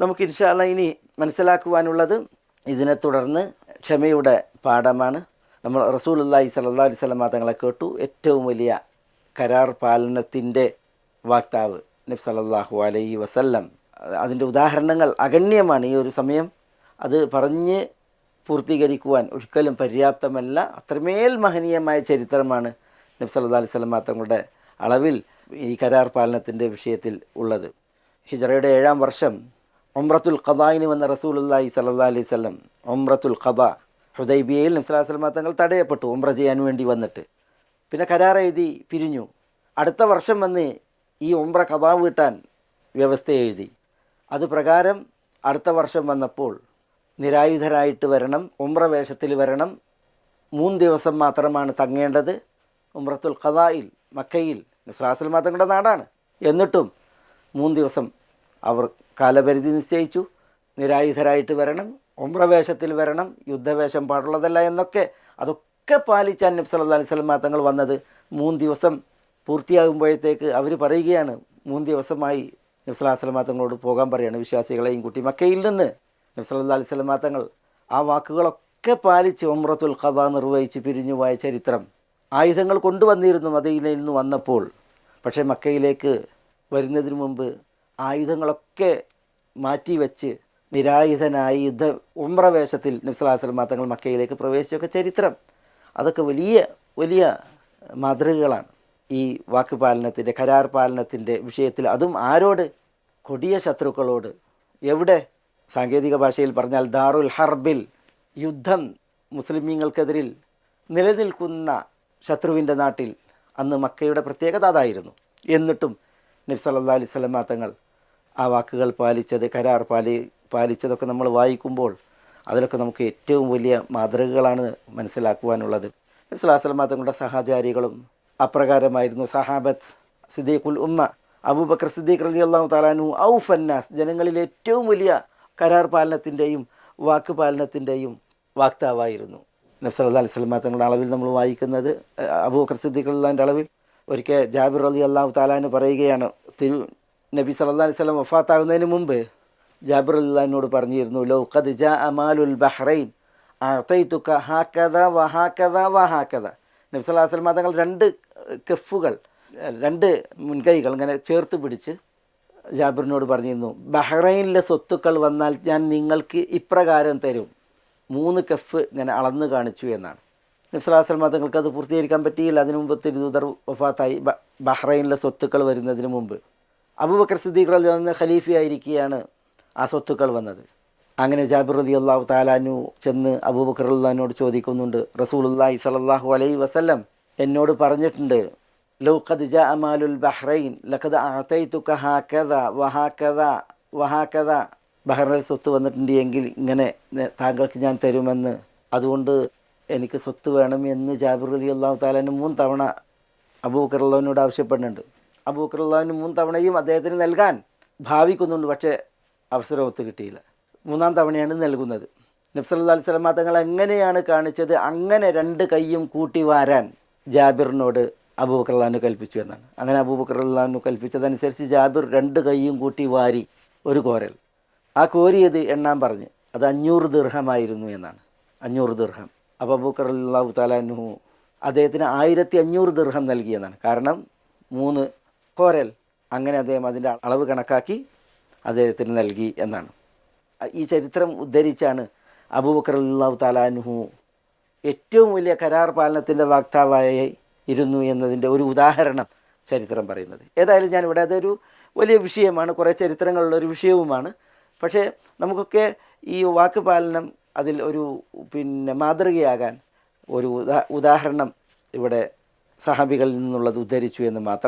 നമുക്ക് ഇൻഷാ അല്ലാഹ് ഇനി മനസ്സിലാക്കുവാനുള്ളത് ഇതിനെ തുടർന്ന് ക്ഷമയുടെ പാഠമാണ്. നമ്മൾ റസൂലുള്ളാഹി സ്വല്ലല്ലാഹു അലൈഹി വസല്ലം തങ്ങളെ കേട്ടു, ഏറ്റവും വലിയ കരാർ പാലനത്തിൻ്റെ വാക്താവ് നബി സല്ലല്ലാഹു അലൈഹി വസല്ലം. അതിൻ്റെ ഉദാഹരണങ്ങൾ അഗണ്യമാണ്. ഈ ഒരു സമയം അത് പറഞ്ഞ് പൂർത്തീകരിക്കുവാൻ ഒരിക്കലും പര്യാപ്തമല്ല. അത്രമേൽ മഹനീയമായ ചരിത്രമാണ് നബി സല്ലല്ലാഹു അലൈഹി വസല്ലം തങ്ങളുടെ അളവിൽ ഈ കരാർ പാലനത്തിൻ്റെ വിഷയത്തിൽ ഉള്ളത്. ഹിജ്റയുടെ 7-ാം വർഷം ഉംറത്തുൽ ഖദായിന് വന്ന റസൂലുള്ളാഹി സ്വല്ലല്ലാഹു അലൈഹി വസല്ലം ഉംറത്തുൽ ഖദാ ഹുദൈബിയയിൽ നബി സല്ലല്ലാഹു അലൈഹി വസല്ലം തങ്ങൾ തടയപ്പെട്ടു ഉംറ ചെയ്യാൻ വേണ്ടി വന്നിട്ട്. പിന്നെ കരാർ എഴുതി പിരിഞ്ഞു. അടുത്ത വർഷം വന്ന് ഈ ഉംറ ഖദാ വീട്ടാൻ വ്യവസ്ഥ എഴുതി. അതുപ്രകാരം അടുത്ത വർഷം വന്നപ്പോൾ നിരായുധരായിട്ട് വരണം, ഉംറ വേഷത്തിൽ വരണം, 3 ദിവസം മാത്രമാണ് തങ്ങേണ്ടത് ഉംറത്തുൽ ഖദായിൽ മക്കയിൽ. നബി സല്ലല്ലാഹു അലൈഹി വസല്ലം തങ്ങളുടെ നാടാണ്. എന്നിട്ടും 3 ദിവസം അവർ കാലപരിധി നിശ്ചയിച്ചു. നിരായുധരായിട്ട് വരണം, ഉംറ വേഷത്തിൽ വരണം, യുദ്ധവേഷം പാടുള്ളതല്ല എന്നൊക്കെ അതൊക്കെ പാലിച്ചാൻ നബി സല്ലല്ലാഹു അലൈഹി വസല്ലം തങ്ങൾ വന്നത്. 3 ദിവസം പൂർത്തിയാകുമ്പോഴത്തേക്ക് അവർ പറയുകയാണ്, 3 ദിവസമായി നബി സല്ലല്ലാഹു അലൈഹി വസല്ലം തങ്ങളോട് പോകാൻ പറയുകയാണ് വിശ്വാസികളെയും കൂട്ടി മക്കയിൽ നിന്ന്. നബി സല്ലല്ലാഹു അലൈഹി വസല്ലം തങ്ങൾ ആ വാക്കുകളൊക്കെ പാലിച്ച് ഉംറത്തുൽ ഖദാ നിർവഹിച്ച് പിരിഞ്ഞുപോയ ചരിത്രം. ആയുധങ്ങൾ കൊണ്ടുവന്നിരുന്നു മദീനയിൽ നിന്ന് വന്നപ്പോൾ. പക്ഷേ മക്കയിലേക്ക് വരുന്നതിന് മുമ്പ് ആയുധങ്ങളൊക്കെ മാറ്റിവെച്ച് നിരായുധനായി ഉംറ വേഷത്തിൽ നബി സല്ലല്ലാഹു അലൈഹി വസല്ലം തങ്ങൾ മക്കയിലേക്ക് പ്രവേശിച്ചൊക്കെ ചരിത്രം. അതൊക്കെ വലിയ വലിയ മാതൃകകളാണ് ഈ വാക്കുപാലനത്തിൻ്റെ കരാർ പാലനത്തിൻ്റെ വിഷയത്തിൽ. അതും ആരോട്? കൊടിയ ശത്രുക്കളോട്. എവിടെ? സാങ്കേതിക ഭാഷയിൽ പറഞ്ഞാൽ ദാറുൽ ഹർബിൽ, യുദ്ധം മുസ്ലിമീങ്ങൾക്കെതിരിൽ നിലനിൽക്കുന്ന ശത്രുവിൻ്റെ നാട്ടിൽ. അന്ന് മക്കയുടെ പ്രത്യേകത അതായിരുന്നു. എന്നിട്ടും നബി സല്ലല്ലാഹു അലൈഹി വസല്ലം തങ്ങൾ ആ വാക്കുകൾ പാലിച്ചത്, കരാർ പാലിച്ചതൊക്കെ നമ്മൾ വായിക്കുമ്പോൾ അതിലൊക്കെ നമുക്ക് ഏറ്റവും വലിയ മാതൃകകളാണ് മനസ്സിലാക്കുവാനുള്ളത്. നബി സല്ലല്ലാഹു അലൈഹി വസല്ലം തങ്ങളുടെ സഹചാരികളും അപ്രകാരമായിരുന്നു. സഹാബത്ത്, സിദ്ദീഖുൽ ഉമ്മ അബൂബക്കർ സിദ്ദീഖ് റളിയല്ലാഹു തആല അൻഹു ഔഫന്നാസ്, ജനങ്ങളിൽ ഏറ്റവും വലിയ കരാർ പാലനത്തിൻ്റെയും വാക്ക് പാലനത്തിൻ്റെയും വാക്താവായിരുന്നു. നബി സല്ലല്ലാഹു അലൈഹി വസല്ലം തങ്ങളുടെ അളവിൽ നമ്മൾ വായിക്കുന്നത് അബൂബക്കർ സിദ്ദീഖ് റളിയല്ലാഹുവിൻ്റെ അളവിൽ ഒരിക്കൽ ജാബിർ റളിയല്ലാഹു തആല അൻഹു പറയുകയാണ്, നബി സല്ലല്ലാഹു അലൈഹി വസല്ലം വഫാത്താകുന്നതിന് മുമ്പ് ജാബിർ റളിയല്ലാഹുവിനോട് പറഞ്ഞിരുന്നു, ലൗ ഖദ് ജാഅ മാലുൽ ബഹ്റൈൻ അഅതൈതുക ഹാകദ വഹാകദ വഹാകദ. നബി സല്ലല്ലാഹു അലൈഹി വസല്ലം തങ്ങൾ 2 കഫുകൾ, 2 മുൻകൈകൾ ഇങ്ങനെ ചേർത്ത് പിടിച്ച് ജാബിറിനോട് പറഞ്ഞിരുന്നു, ബഹ്റൈനിലെ സ്വത്തുക്കൾ വന്നാൽ ഞാൻ നിങ്ങൾക്ക് ഇപ്രകാരം തരും. 3 കഫ് ഇങ്ങനെ അളന്ന് കാണിച്ചു എന്നാണ്. നബി സല്ലല്ലാഹു അലൈഹി വസല്ലം തങ്ങൾക്ക് അത് പൂർത്തീകരിക്കാൻ പറ്റിയില്ല. അതിനു മുമ്പ് തിരുദൂതർ വഫാത്തായി. ബഹ്റൈനിലെ സ്വത്തുക്കൾ വരുന്നതിന് മുമ്പ് അബൂബക്കർ സിദ്ദീഖ് റളിയല്ലാഹു അൻഹു ഖലീഫയായിരിക്കുകയാണ് ആ സ്വത്തുക്കൾ വന്നത്. അങ്ങനെ ജാബിർ റളിയല്ലാഹു തആല അൻഹു ചെന്ന് അബൂബക്കർ റളിയല്ലാഹു അൻഹുവിനോട് ചോദിക്കുന്നുണ്ട്, റസൂലുള്ളാഹി സ്വല്ലല്ലാഹു അലൈഹി വസല്ലം എന്നോട് പറഞ്ഞിട്ടുണ്ട്, ലൗ ഖദ് ജാഅ മാലുൽ ബഹ്റൈൻ ലഖദ് അഅതൈതുക ഹാകദ വഹാകദ വഹാകദ. ബഹ്റൈനിൽ സ്വത്ത് വന്നിട്ടുണ്ട് എങ്കിൽ ഇങ്ങനെ താങ്കൾക്ക് ഞാൻ തരുമെന്ന്, അതുകൊണ്ട് എനിക്ക് സ്വത്ത് വേണം എന്ന് ജാബിർ റളിയല്ലാഹു തആല അൻഹു 3 തവണ അബൂബക്കർ റളിയല്ലാഹു അൻഹുവിനോട് ആവശ്യപ്പെടുന്നുണ്ട്. അബൂബക്കർ റളിയല്ലാഹു അൻഹു 3 തവണയും അദ്ദേഹത്തിന് നൽകാൻ ഭാവിക്കുന്നുണ്ട്. പക്ഷേ അവസരം ഒത്തു കിട്ടിയില്ല. 3-ാം തവണയാണ് നൽകുന്നത്. നബി സല്ലല്ലാഹു അലൈഹി വസല്ലം തങ്ങൾ എങ്ങനെയാണ് കാണിച്ചത്? അങ്ങനെ 2 കൈയും കൂട്ടി വാരാൻ ജാബിറിനോട് അബൂബക്കർ റളിയല്ലാഹു അൻഹു കൽപ്പിച്ചു എന്നാണ്. അങ്ങനെ അബൂബക്കർ റളിയല്ലാഹു അൻഹു കൽപ്പിച്ചതനുസരിച്ച് ജാബിർ 2 കൈയും കൂട്ടി വാരി ഒരു കോരൽ. ആ കോരിയത് എണ്ണാൻ പറഞ്ഞ് അത് 500 ദിർഹമായിരുന്നു എന്നാണ്. 500 ദിർഹം. അപ്പോൾ അബൂബക്കർ റളിയല്ലാഹു തആല അൻഹു അദ്ദേഹത്തിന് 1500 ദിർഹം നൽകിയെന്നാണ്. കാരണം 3 കോരൽ. അങ്ങനെ അദ്ദേഹം അതിൻ്റെ അളവ് കണക്കാക്കി അദ്ദേഹത്തിന് നൽകി എന്നാണ്. ഈ ചരിത്രം ഉദ്ധരിച്ചാണ് അബൂബക്കർ റളിയല്ലാഹു തആല അൻഹു ഏറ്റവും വലിയ കരാർ പാലനത്തിൻ്റെ വാക്താവായി ഇരുന്നു എന്നതിൻ്റെ ഒരു ഉദാഹരണം ചരിത്രം പറയുന്നത്. ഏതായാലും ഞാനിവിടെ അതൊരു വലിയ വിഷയമാണ്, കുറേ ചരിത്രങ്ങളുള്ളൊരു വിഷയവുമാണ്. പക്ഷേ നമുക്കൊക്കെ ഈ വാക്ക് പാലനം അതിൽ ഒരു മാതൃകയാകാൻ ഒരു ഉദാഹരണം ഇവിടെ സഹാബികളിൽ നിന്നുള്ളത് ഉദ്ധരിച്ചു എന്ന് മാത്രം.